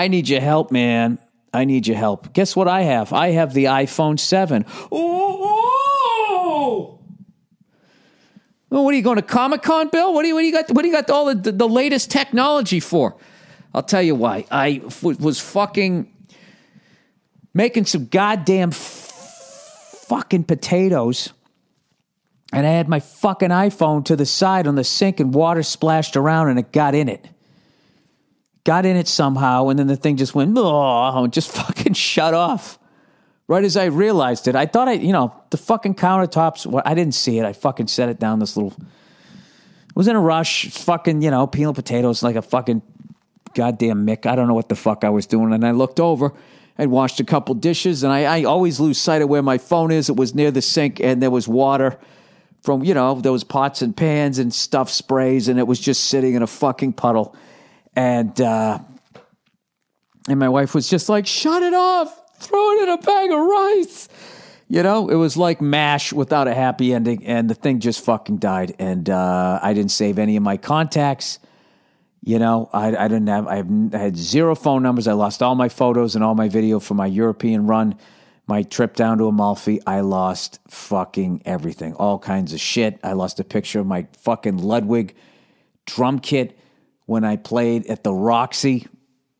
I need your help, man. I need your help. Guess what I have? I have the iPhone 7. Oh! Well, what are you going to Comic-Con, Bill? What do you got? What do you got all the latest technology for? I'll tell you why. I was fucking making some goddamn fucking potatoes, and I had my fucking iPhone to the side on the sink, and water splashed around, and it got in it. Got in it somehow, and then the thing just went, oh, and just fucking shut off. Right as I realized it, I thought the fucking countertops, well, I didn't see it. I fucking set it down I was in a rush, fucking, peeling potatoes like a fucking goddamn Mick. I don't know what the fuck I was doing. And I looked over, I'd washed a couple dishes, and I always lose sight of where my phone is. It was near the sink, and there was water from, those pots and pans and stuff sprays, and it was just sitting in a fucking puddle. And my wife was just like, shut it off. Throw it in a bag of rice. It was like MASH without a happy ending, and the thing just fucking died. And I didn't save any of my contacts. I had 0 phone numbers. I lost all my photos and all my video for my European run, my trip down to Amalfi. I lost fucking everything, all kinds of shit. I lost a picture of my fucking Ludwig drum kit when I played at the Roxy.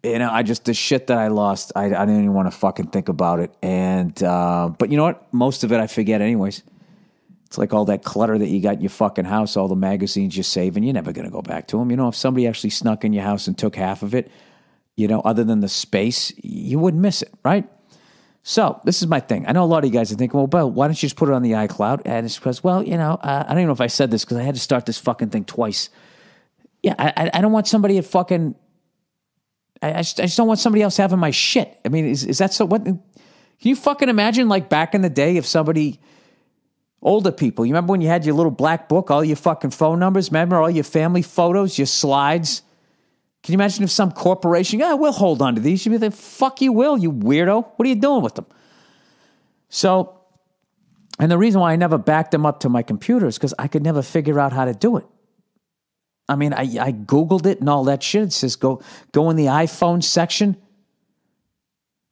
The shit that I lost, I didn't even want to fucking think about it. And, but you know what? Most of it I forget anyways. It's like all that clutter that you got in your fucking house, all the magazines you're saving, you're never going to go back to them. If somebody actually snuck in your house and took half of it, other than the space, you wouldn't miss it, right? So this is my thing. I know a lot of you guys are thinking, well, Bill, why don't you just put it on the iCloud? And it's because, I don't even know if I said this because I had to start this fucking thing twice. Yeah, I don't want somebody at fucking... I just don't want somebody else having my shit. I mean, is that so? What? Can you fucking imagine, like, back in the day, if somebody... Older people, you remember when you had your little black book, all your fucking phone numbers? Remember all your family photos, your slides? Can you imagine if some corporation... we'll hold on to these. You'd be like, fuck you will, you weirdo. What are you doing with them? So, and the reason why I never backed them up to my computer is because I could never figure out how to do it. I mean, I Googled it and all that shit. It says go in the iPhone section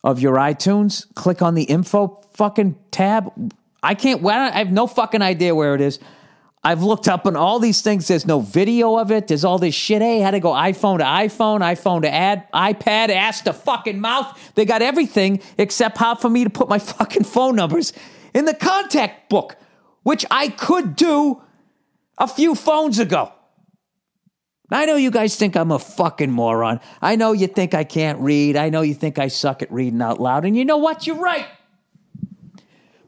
of your iTunes, click on the info fucking tab. I have no fucking idea where it is. I've looked up on all these things. There's no video of it. There's all this shit. Hey, how to go iPhone to iPhone to iPad, ass to fucking mouth. They got everything except how for me to put my fucking phone numbers in the contact book, which I could do a few phones ago. I know you guys think I'm a fucking moron. I know you think I can't read. I know you think I suck at reading out loud. And you know what? You're right.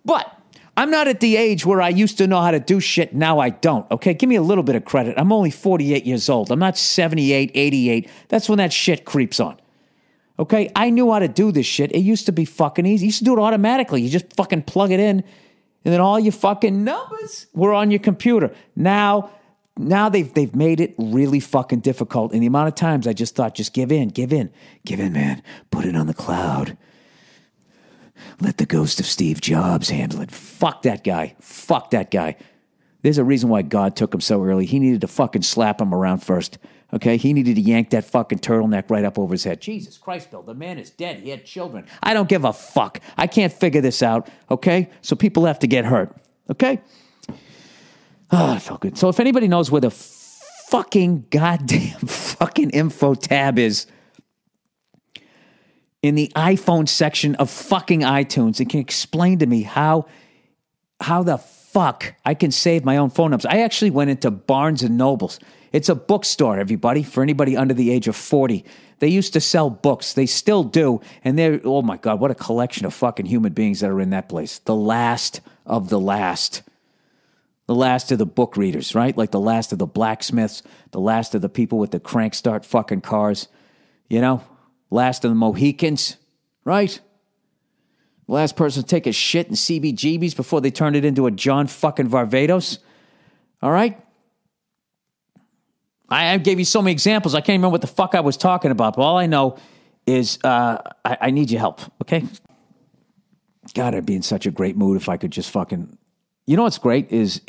But I'm not at the age where I used to know how to do shit. Now I don't. Okay? Give me a little bit of credit. I'm only 48 years old. I'm not 78, 88. That's when that shit creeps on. Okay? I knew how to do this shit. It used to be fucking easy. You used to do it automatically. You just fucking plug it in, and then all your fucking numbers were on your computer. Now they've made it really fucking difficult. And the amount of times I just thought, just give in, man. Put it on the cloud. Let the ghost of Steve Jobs handle it. Fuck that guy. There's a reason why God took him so early. He needed to fucking slap him around first. Okay? He needed to yank that fucking turtleneck right up over his head. Jesus Christ, Bill, the man is dead. He had children. I don't give a fuck. I can't figure this out. Okay? So people have to get hurt. Okay? Oh, it felt good. So if anybody knows where the fucking goddamn fucking info tab is in the iPhone section of fucking iTunes, and can explain to me how the fuck I can save my own phone numbers. I actually went into Barnes and Nobles. It's a bookstore, everybody, for anybody under the age of 40. They used to sell books. They still do. And they're, oh my God, what a collection of fucking human beings that are in that place. The last of the last. The last of the book readers, right? Like the last of the blacksmiths, the last of the people with the crank start fucking cars, last of the Mohicans, right? Last person to take a shit in CBGBs before they turned it into a John fucking Varvatos, all right? I gave you so many examples, I can't remember what the fuck I was talking about, but all I know is I need your help, okay? God, I'd be in such a great mood if I could just fucking... You know what's great is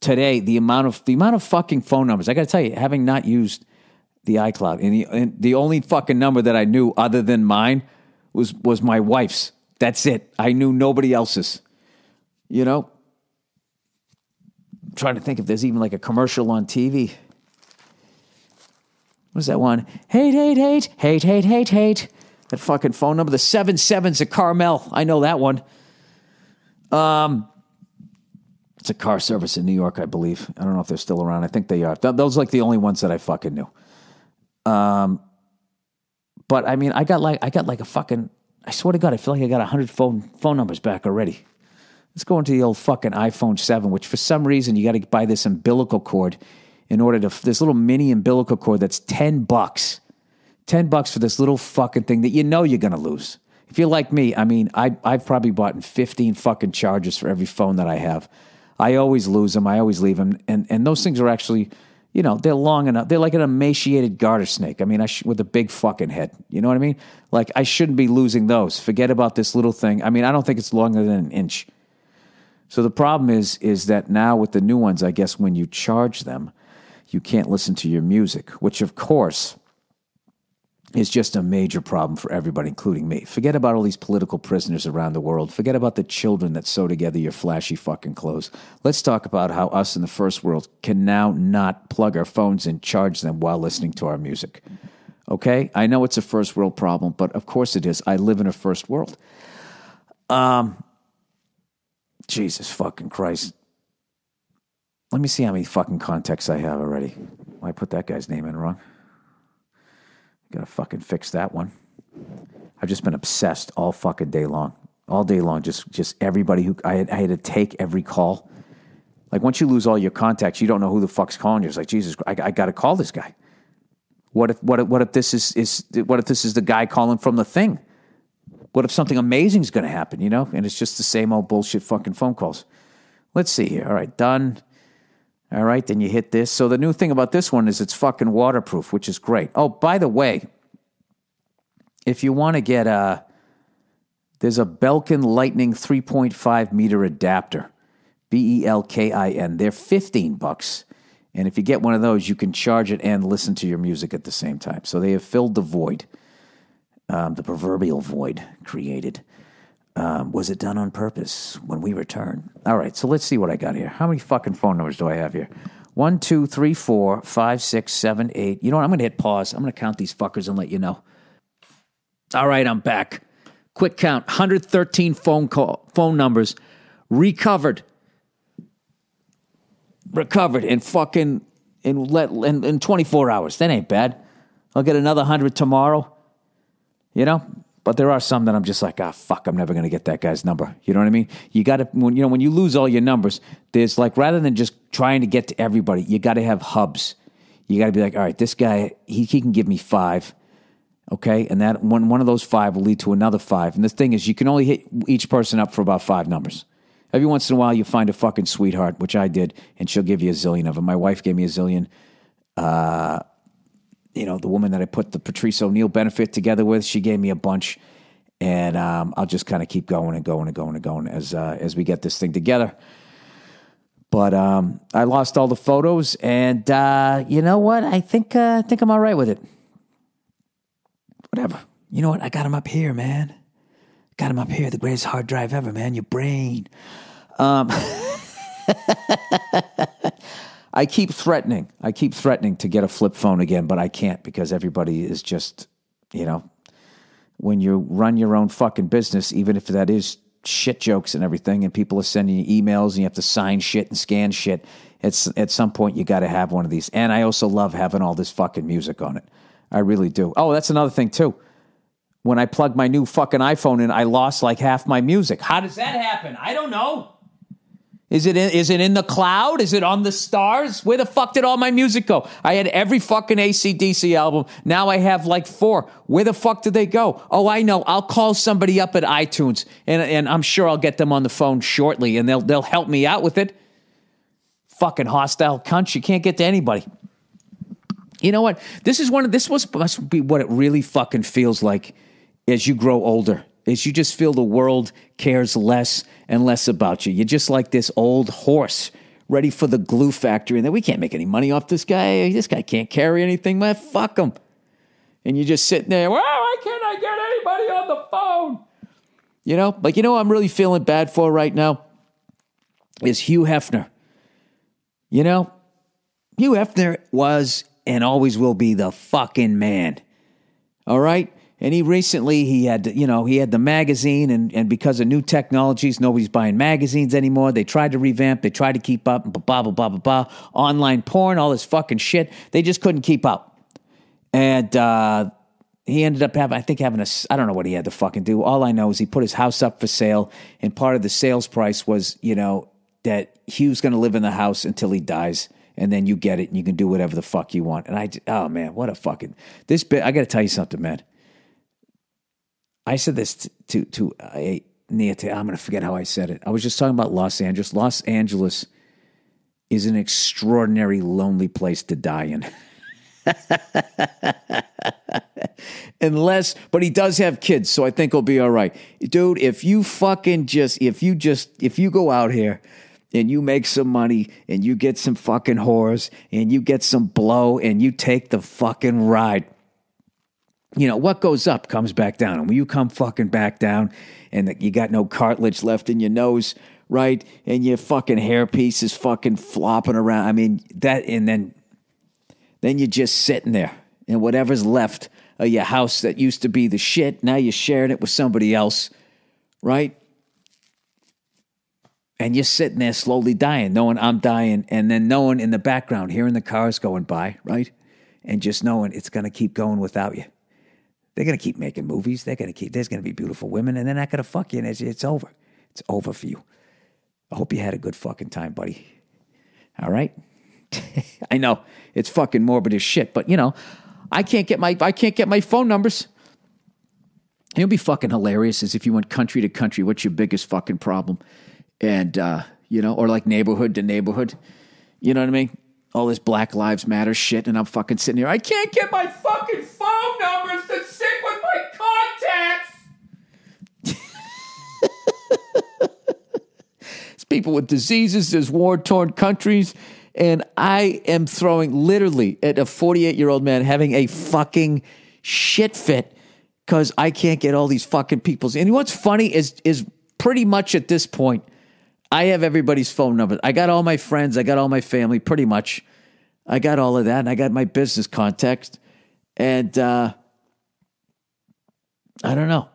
today the amount of fucking phone numbers. I got to tell you, having not used The iCloud. And the only fucking number that I knew other than mine was my wife's. That's it. I knew nobody else's. You know? I'm trying to think if there's even like a commercial on TV. What's that one? Hate. That fucking phone number. The 77's at Carmel. I know that one. It's a car service in New York, I believe. I don't know if they're still around. I think they are. Those are like the only ones that I fucking knew. But I mean, I got like a fucking, I swear to God, I feel like I got 100 phone numbers back already. Let's go into the old fucking iPhone 7, which for some reason you got to buy this umbilical cord in order to, this little mini umbilical cord that's $10. $10 for this little fucking thing that you know you're going to lose. If you're like me, I mean, I've probably bought 15 fucking chargers for every phone that I have. I always lose them. I always leave them. And those things are actually, you know, they're long enough. They're like an emaciated garter snake. I mean, with a big fucking head. You know what I mean? Like, I shouldn't be losing those. Forget about this little thing. I mean, I don't think it's longer than an inch. So the problem is that now with the new ones, I guess when you charge them, you can't listen to your music, which of course is just a major problem for everybody, including me. Forget about all these political prisoners around the world. Forget about the children that sew together your flashy fucking clothes. Let's talk about how us in the first world can now not plug our phones and charge them while listening to our music. Okay? I know it's a first world problem, but of course it is. I live in a first world. Jesus fucking Christ. Let me see how many fucking contacts I have already. I put that guy's name in wrong. Gotta fucking fix that one. I've just been obsessed all fucking day long. All day long, just everybody who... I had to take every call. Like, once you lose all your contacts, you don't know who the fuck's calling you. It's like, Jesus, I gotta call this guy. What if this is the guy calling from the thing? What if something amazing is going to happen, you know? And it's just the same old bullshit fucking phone calls. Let's see here. All right, done. All right, then you hit this. So the new thing about this one is it's fucking waterproof, which is great. Oh, by the way, if you want to get there's a Belkin Lightning 3.5 meter adapter, Belkin. They're $15. And if you get one of those, you can charge it and listen to your music at the same time. So they have filled the void. The proverbial void created. Was it done on purpose? When we return. All right, so let's see what I got here. How many fucking phone numbers do I have here? 1, 2, 3, 4, 5, 6, 7, 8. You know what? I'm going to hit pause. I'm going to count these fuckers and let you know. All right, I'm back. Quick count. 113 phone numbers recovered in fucking in 24 hours. That ain't bad. I'll get another 100 tomorrow. You know, but there are some that I'm just like, fuck, I'm never going to get that guy's number. You know what I mean? You got to, when you lose all your numbers, there's like, rather than just trying to get to everybody, you got to have hubs. You got to be like, all right, this guy, he can give me 5. Okay. And that one of those 5 will lead to another 5. And the thing is, you can only hit each person up for about 5 numbers. Every once in a while, you find a fucking sweetheart, which I did, and she'll give you a zillion of them. My wife gave me a zillion. You know, the woman that I put the Patrice O'Neill benefit together with, she gave me a bunch. And I'll just kind of keep going as we get this thing together. But I lost all the photos, and you know what? I think I'm all right with it. Whatever. You know what? I got them up here, man. Got them up here. The greatest hard drive ever, man. Your brain. I keep threatening to get a flip phone again, but I can't because everybody is just, you know, when you run your own fucking business, even if that is shit jokes and everything, and people are sending you emails and you have to sign shit and scan shit, at some point you got to have one of these. And I also love having all this fucking music on it. I really do. Oh, that's another thing too. When I plugged my new fucking iPhone in, I lost like half my music. How does that happen? I don't know. Is it in the cloud? Is it on the stars? Where the fuck did all my music go? I had every fucking AC/DC album. Now I have like 4. Where the fuck did they go? Oh, I know. I'll call somebody up at iTunes, and I'm sure I'll get them on the phone shortly, and they'll help me out with it. Fucking hostile cunts. You can't get to anybody. You know what? Must be what it really fucking feels like as you grow older. Is you just feel the world cares less and less about you. You're just like this old horse ready for the glue factory. And then we can't make any money off this guy. This guy can't carry anything, man. Fuck him. And you're just sitting there, well, why can't I get anybody on the phone? You know, like, you know, I'm really feeling bad for right now is Hugh Hefner. You know, Hugh Hefner was and always will be the fucking man. All right? And he had the magazine, and because of new technologies, nobody's buying magazines anymore. They tried to revamp, they tried to keep up, blah, blah, blah, blah, blah. Online porn, all this fucking shit. They just couldn't keep up. And he ended up having I don't know what he had to fucking do. All I know is he put his house up for sale, and part of the sales price was, you know, that Hugh's going to live in the house until he dies. And then you get it, and you can do whatever the fuck you want. And oh man, what a fucking, this bit, I got to tell you something, man. I said this to Nia. I'm going to forget how I said it. I was just talking about Los Angeles. Los Angeles is an extraordinary, lonely place to die in. But he does have kids, so I think he'll be all right. Dude, if you go out here and you make some money and you get some fucking whores and you get some blow and you take the fucking ride, you know, what goes up comes back down. And when you come fucking back down and you got no cartilage left in your nose, right? And your fucking hairpiece is fucking flopping around. I mean, and then you're just sitting there. And whatever's left of your house that used to be the shit, now you're sharing it with somebody else, right? And you're sitting there slowly dying, knowing I'm dying, and then knowing in the background, hearing the cars going by, right? And just knowing it's going to keep going without you. They're going to keep making movies. There's going to be beautiful women, and they're not going to fuck you, and it's over. It's over for you. I hope you had a good fucking time, buddy. All right? I know, it's fucking morbid as shit, but, you know, I can't get my phone numbers. It'll be fucking hilarious as if you went country to country. What's your biggest fucking problem? And, you know, or like neighborhood to neighborhood. You know what I mean? All this Black Lives Matter shit, and I'm fucking sitting here. I can't get my fucking phone numbers to sync with my contacts. There's people with diseases. There's war-torn countries. And I am throwing literally at a 48-year-old man having a fucking shit fit because I can't get all these fucking people's. And what's funny is pretty much at this point, I have everybody's phone number. I got all my friends. I got all my family, pretty much. I got all of that. And I got my business contacts. And I don't know.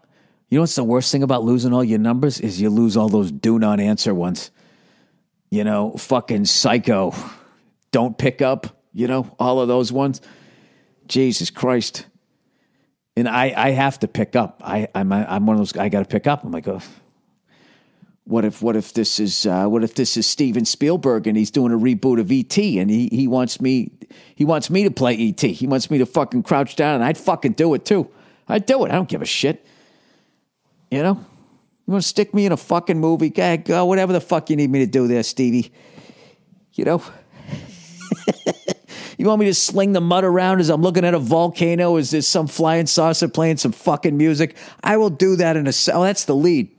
You know what's the worst thing about losing all your numbers is you lose all those do not answer ones. You know, fucking psycho. Don't pick up. You know, all of those ones. Jesus Christ. And I have to pick up. I'm one of those. I got to pick up. I'm like, oh. What if this is Steven Spielberg and he's doing a reboot of E.T. and he wants me to play E.T. He wants me to fucking crouch down, and I'd fucking do it too. I'd do it. I don't give a shit. You know? You want to stick me in a fucking movie? Go, whatever the fuck you need me to do there, Stevie. You know? You want me to sling the mud around as I'm looking at a volcano? Is there some flying saucer playing some fucking music? I will do that in a... Oh, that's the lead.